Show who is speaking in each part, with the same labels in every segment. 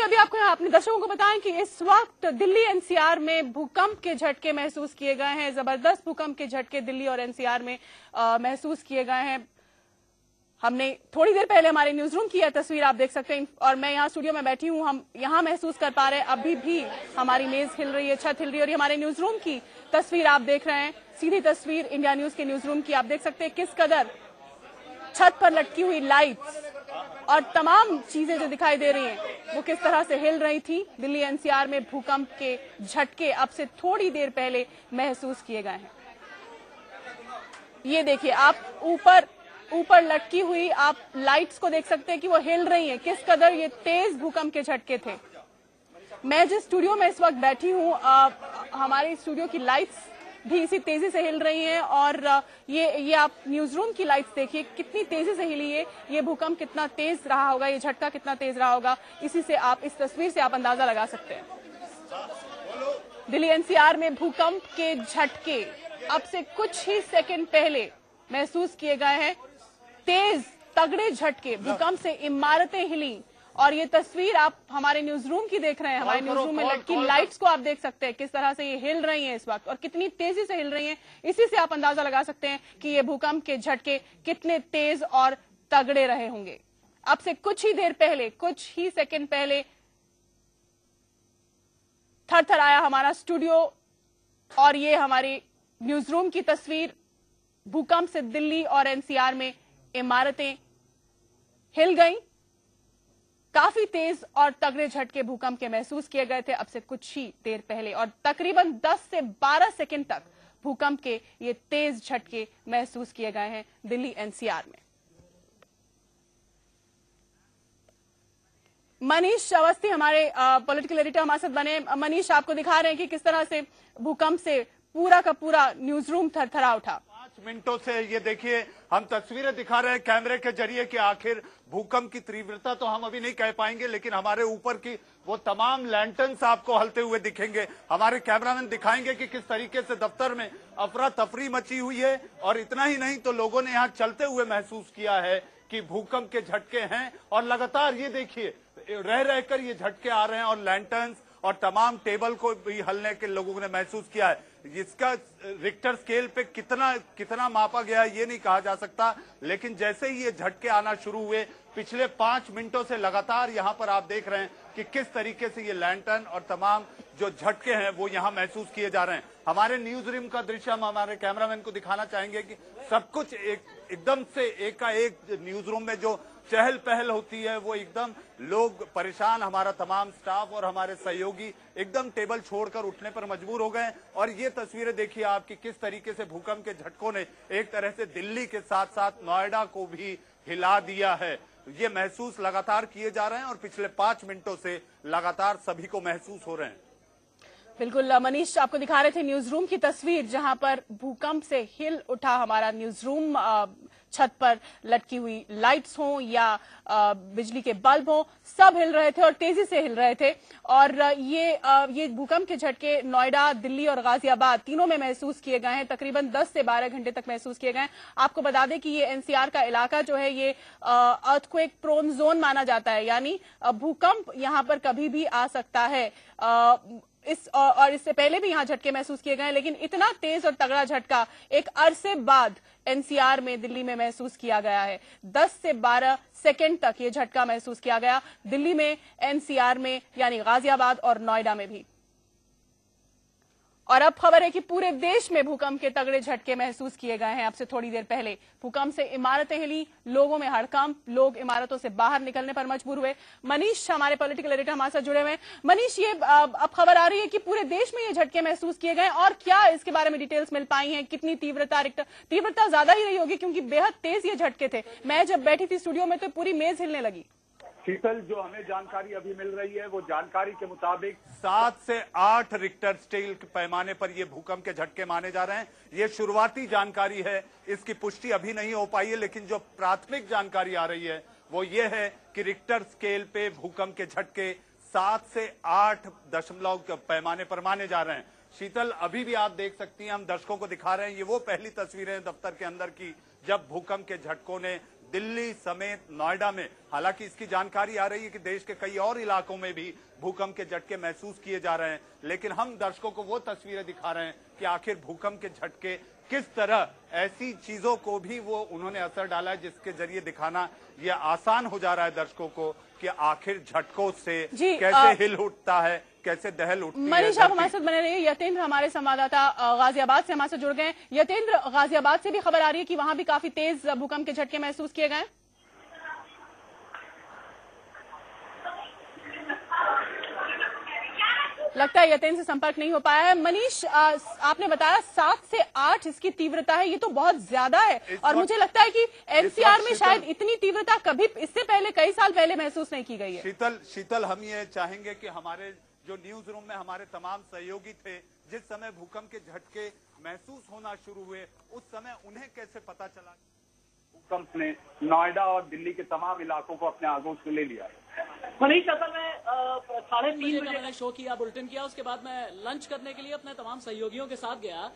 Speaker 1: अभी आपको अपने दर्शकों को बताएं कि इस वक्त दिल्ली एनसीआर में भूकंप के झटके महसूस किए गए हैं। जबरदस्त भूकंप के झटके दिल्ली और एनसीआर में महसूस किए गए हैं। हमने थोड़ी देर पहले हमारे न्यूज रूम की यह तस्वीर आप देख सकते हैं और मैं यहाँ स्टूडियो में बैठी हूँ। हम यहाँ महसूस कर पा रहे हैं अभी भी हमारी मेज हिल रही है, छत हिल रही है। और ये हमारे न्यूज रूम की तस्वीर आप देख रहे हैं, सीधी तस्वीर इंडिया न्यूज के न्यूज रूम की। आप देख सकते हैं किस कदर छत पर लटकी हुई लाइट्स और तमाम चीजें जो दिखाई दे रही हैं वो किस तरह से हिल रही थी। दिल्ली एनसीआर में भूकंप के झटके अब से थोड़ी देर पहले महसूस किए गए हैं। ये देखिए, आप ऊपर लटकी हुई आप लाइट्स को देख सकते हैं कि वो हिल रही हैं। किस कदर ये तेज भूकंप के झटके थे। मैं जिस स्टूडियो में इस वक्त बैठी हूँ, हमारे स्टूडियो की लाइट्स भी इसी तेजी से हिल रही हैं। और ये आप न्यूज रूम की लाइट्स देखिए कितनी तेजी से हिली है। ये भूकंप कितना तेज रहा होगा, ये झटका कितना तेज रहा होगा, इसी से आप इस तस्वीर से आप अंदाजा लगा सकते हैं। दिल्ली एनसीआर में भूकंप के झटके अब से कुछ ही सेकंड पहले महसूस किए गए हैं। तेज तगड़े झटके, भूकंप से इमारतें हिली। और ये तस्वीर आप हमारे न्यूज रूम की देख रहे हैं। हमारे न्यूज रूम में लटकी लाइट्स को आप देख सकते हैं किस तरह से ये हिल रही हैं इस वक्त और कितनी तेजी से हिल रही हैं। इसी से आप अंदाजा लगा सकते हैं कि ये भूकंप के झटके कितने तेज और तगड़े रहे होंगे। अब से कुछ ही देर पहले, कुछ ही सेकंड पहले थरथराया हमारा स्टूडियो। और ये हमारी न्यूज रूम की तस्वीर, भूकंप से दिल्ली और एनसीआर में इमारतें हिल गईं। काफी तेज और तगड़े झटके भूकंप के महसूस किए गए थे अब से कुछ ही देर पहले और तकरीबन 10 से 12 सेकंड तक भूकंप के ये तेज झटके महसूस किए गए हैं दिल्ली एनसीआर में। मनीष अवस्थी हमारे पॉलिटिकल एडिटर हमारे साथ बने। मनीष, आपको दिखा रहे हैं कि किस तरह से भूकंप से पूरा का पूरा न्यूज रूम थरथरा उठा।
Speaker 2: 5 मिनटों से ये देखिए हम तस्वीरें दिखा रहे हैं कैमरे के जरिए कि आखिर भूकंप की तीव्रता तो हम अभी नहीं कह पाएंगे, लेकिन हमारे ऊपर की वो तमाम लैंटर्न्स आपको हलते हुए दिखेंगे। हमारे कैमरामैन दिखाएंगे कि किस तरीके से दफ्तर में अफरा तफरी मची हुई है। और इतना ही नहीं तो लोगों ने यहाँ चलते हुए महसूस किया है कि भूकंप के झटके हैं। और लगातार ये देखिए रह रहकर ये झटके आ रहे हैं और लैंटर्न्स और तमाम टेबल को भी हलने के लोगों ने महसूस किया है। इसका रिक्टर स्केल पे कितना मापा गया है ये नहीं कहा जा सकता, लेकिन जैसे ही ये झटके आना शुरू हुए पिछले 5 मिनटों से लगातार यहाँ पर आप देख रहे हैं कि किस तरीके से ये लैंटर्न और तमाम जो झटके हैं वो यहाँ महसूस किए जा रहे हैं। हमारे न्यूज रूम का दृश्य हम हमारे कैमरामैन को दिखाना चाहेंगे कि सब कुछ एकदम से एकाएक न्यूज रूम में जो चहल पहल होती है वो एकदम लोग परेशान, हमारा तमाम स्टाफ और हमारे सहयोगी एकदम टेबल छोड़कर उठने पर मजबूर हो गए। और ये तस्वीरें देखिए आपकी किस तरीके से भूकंप के झटकों ने एक तरह से दिल्ली के साथ साथ नोएडा को भी हिला दिया है। ये महसूस लगातार किए जा रहे हैं और पिछले 5 मिनटों से लगातार सभी को महसूस हो रहे हैं।
Speaker 1: बिल्कुल मनीष, आपको दिखा रहे थे न्यूज रूम की तस्वीर जहां पर भूकंप से हिल उठा हमारा न्यूज रूम। छत पर लटकी हुई लाइट्स हों या बिजली के बल्ब हों, सब हिल रहे थे और तेजी से हिल रहे थे। और ये भूकंप के झटके नोएडा, दिल्ली और गाजियाबाद तीनों में महसूस किए गए हैं। तकरीबन 10 से 12 घंटे तक महसूस किए गए हैं। आपको बता दें कि ये एनसीआर का इलाका जो है ये अर्थक्वेक प्रोन जोन माना जाता है, यानी भूकंप यहां पर कभी भी आ सकता है। और इससे पहले भी यहां झटके महसूस किए गए, लेकिन इतना तेज और तगड़ा झटका एक अरसे बाद एनसीआर में, दिल्ली में महसूस किया गया है। 10 से 12 सेकंड तक ये झटका महसूस किया गया दिल्ली में, एनसीआर में, यानी गाजियाबाद और नोएडा में भी। और अब खबर है कि पूरे देश में भूकंप के तगड़े झटके महसूस किए गए हैं। अब से थोड़ी देर पहले भूकंप से इमारतें हिली, लोगों में हड़कंप, लोग इमारतों से बाहर निकलने पर मजबूर हुए। मनीष हमारे पॉलिटिकल एडिटर हमारे साथ जुड़े हुए हैं। मनीष, ये अब खबर आ रही है कि पूरे देश में ये झटके महसूस किए गए और क्या इसके बारे में डिटेल्स मिल पाई हैं? कितनी तीव्रता ज्यादा ही रही होगी क्योंकि बेहद तेज ये झटके थे। मैं जब बैठी थी स्टूडियो में तो पूरी मेज हिलने लगी।
Speaker 3: शीतल, जो हमें जानकारी अभी मिल रही है वो जानकारी के मुताबिक
Speaker 2: 7 से 8 रिक्टर स्केल के पैमाने पर ये भूकंप के झटके माने जा रहे हैं। ये शुरुआती जानकारी है, इसकी पुष्टि अभी नहीं हो पाई है, लेकिन जो प्राथमिक जानकारी आ रही है वो ये है कि रिक्टर स्केल पे भूकंप के झटके 7 से 8 दशमलव के पैमाने पर माने जा रहे हैं। शीतल, अभी भी आप देख सकती हैं, हम दर्शकों को दिखा रहे हैं, ये वो पहली तस्वीरें दफ्तर के अंदर की जब भूकंप के झटकों ने दिल्ली समेत नोएडा में, हालांकि इसकी जानकारी आ रही है कि देश के कई और इलाकों में भी भूकंप के झटके महसूस किए जा रहे हैं, लेकिन हम दर्शकों को वो तस्वीरें दिखा रहे हैं कि आखिर भूकंप के झटके किस तरह, ऐसी चीजों को भी वो उन्होंने असर डाला है जिसके जरिए दिखाना ये आसान हो जा रहा है दर्शकों को कि आखिर झटकों से कैसे हिल उठता है, कैसे दहल उठती है।
Speaker 1: मनीष, आप हमारे साथ बने रहिए। यतेंद्र हमारे संवाददाता गाजियाबाद से हमारे साथ जुड़ गए। यतेंद्र, गाजियाबाद से भी खबर आ रही है कि वहां भी काफी तेज भूकंप के झटके महसूस किए गए। लगता है यतेंद्र से संपर्क नहीं हो पाया है। मनीष, आपने बताया 7 से 8 इसकी तीव्रता है, ये तो बहुत ज्यादा है और मुझे लगता है कि एनसीआर में शायद इतनी तीव्रता कभी इससे पहले, कई साल पहले महसूस नहीं की गई है।
Speaker 2: शीतल, हम ये चाहेंगे कि हमारे जो न्यूज रूम में हमारे तमाम सहयोगी थे, जिस समय भूकंप के झटके महसूस होना शुरू हुए उस समय उन्हें कैसे पता चला?
Speaker 3: भूकंप ने नोएडा और दिल्ली के तमाम इलाकों को अपने आगोश में ले लिया।
Speaker 4: मनीष, असल में 3:30 बजे मैंने शो किया, बुलेटिन किया, उसके बाद मैं लंच करने के लिए अपने तमाम सहयोगियों के साथ गया।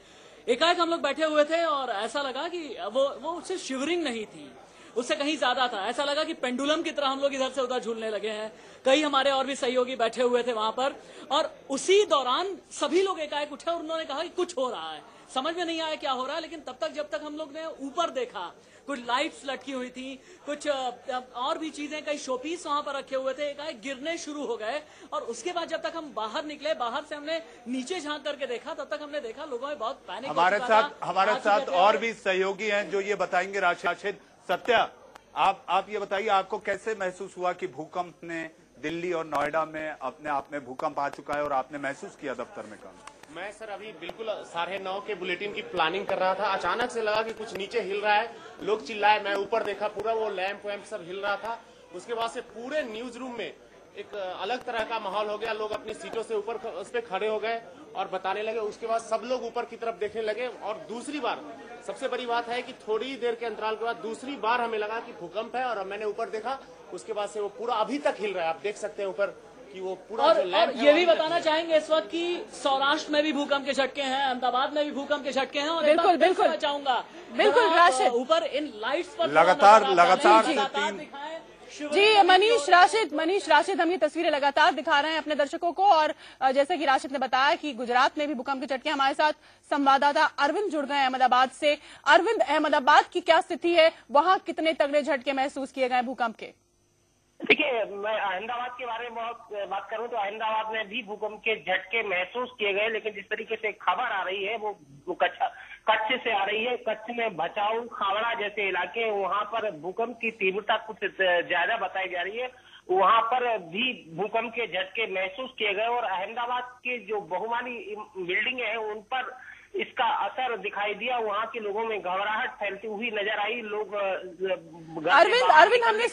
Speaker 4: एकाएक हम लोग बैठे हुए थे और ऐसा लगा कि वो उससे शिवरिंग नहीं थी, उससे कहीं ज्यादा था। ऐसा लगा कि पेंडुलम की तरह हम लोग इधर से उधर झूलने लगे हैं। कई हमारे और भी सहयोगी बैठे हुए थे वहां पर और उसी दौरान सभी लोग एकाएक उठे और उन्होंने कहा कि कुछ हो रहा है। समझ में नहीं आया क्या हो रहा है, लेकिन तब तक जब तक हम लोग ने ऊपर देखा, कुछ लाइट्स लटकी हुई थी, कुछ और भी चीजें, कई शोपीस वहां पर रखे हुए थे, एकाएक गिरने शुरू हो गए। और उसके बाद जब तक हम बाहर निकले, बाहर से हमने नीचे झांक करके देखा, तब तक हमने देखा लोगों में बहुत पैनिक।
Speaker 2: हमारे साथ और भी सहयोगी हैं जो ये बताएंगे। राशिद, सत्या, आप ये बताइए, आपको कैसे महसूस हुआ कि भूकंप ने दिल्ली और नोएडा में अपने आप में भूकंप आ चुका है और आपने महसूस किया दफ्तर में काम?
Speaker 5: मैं सर अभी बिल्कुल 9:30 के बुलेटिन की प्लानिंग कर रहा था। अचानक से लगा कि कुछ नीचे हिल रहा है, लोग चिल्लाए, मैं ऊपर देखा, पूरा वो लैंप वैम्प सब हिल रहा था। उसके बाद से पूरे न्यूज रूम में एक अलग तरह का माहौल हो गया। लोग अपनी सीटों से ऊपर उस पर खड़े हो गए और बताने लगे। उसके बाद सब लोग ऊपर की तरफ देखने लगे और दूसरी बार, सबसे बड़ी बात है कि थोड़ी देर के अंतराल के बाद दूसरी बार हमें लगा कि भूकंप है और मैंने ऊपर देखा। उसके बाद से वो पूरा अभी तक हिल रहा है, आप देख सकते हैं ऊपर कि वो पूरा। और
Speaker 4: ये भी बताना चाहेंगे इस वक्त कि सौराष्ट्र में भी भूकंप के झटके हैं, अहमदाबाद में भी भूकंप के झटके हैं। और
Speaker 1: बिल्कुल
Speaker 4: चाहूंगा,
Speaker 1: बिल्कुल राशिद,
Speaker 4: ऊपर इन लाइट्स पर
Speaker 2: लगातार
Speaker 1: जी मनीष राशिद, हम ये तस्वीरें लगातार दिखा रहे हैं अपने दर्शकों को। और जैसे कि राशिद ने बताया कि गुजरात में भी भूकंप के झटके, हमारे साथ संवाददाता अरविंद जुड़ गए अहमदाबाद से। अरविंद, अहमदाबाद की क्या स्थिति है, वहां कितने तगड़े झटके महसूस किए गए भूकंप के?
Speaker 6: देखिए, मैं अहमदाबाद के बारे में बात करूं तो अहमदाबाद में भी भूकंप के झटके महसूस किए गए, लेकिन जिस तरीके से खबर आ रही है वो कच्छ से आ रही है। कच्छ में भचाऊ, खावड़ा जैसे इलाके, वहां पर भूकंप की तीव्रता कुछ ज्यादा बताई जा रही है। वहां पर भी भूकंप के झटके महसूस किए गए और अहमदाबाद के जो बहुमानी बिल्डिंग है उन पर इसका असर दिखाई दिया। वहां के लोगों में घबराहट फैलती हुई नजर आई। लोग
Speaker 1: अरविंद, हमने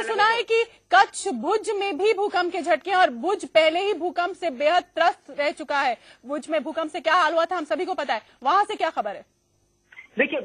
Speaker 1: सुना है कि कच्छ, भुज में भी भूकंप के झटके हैं और भुज पहले ही भूकंप से बेहद त्रस्त रह चुका है। भुज में भूकंप से क्या हाल हुआ था हम सभी को पता है, वहां से क्या खबर है?
Speaker 6: देखिए,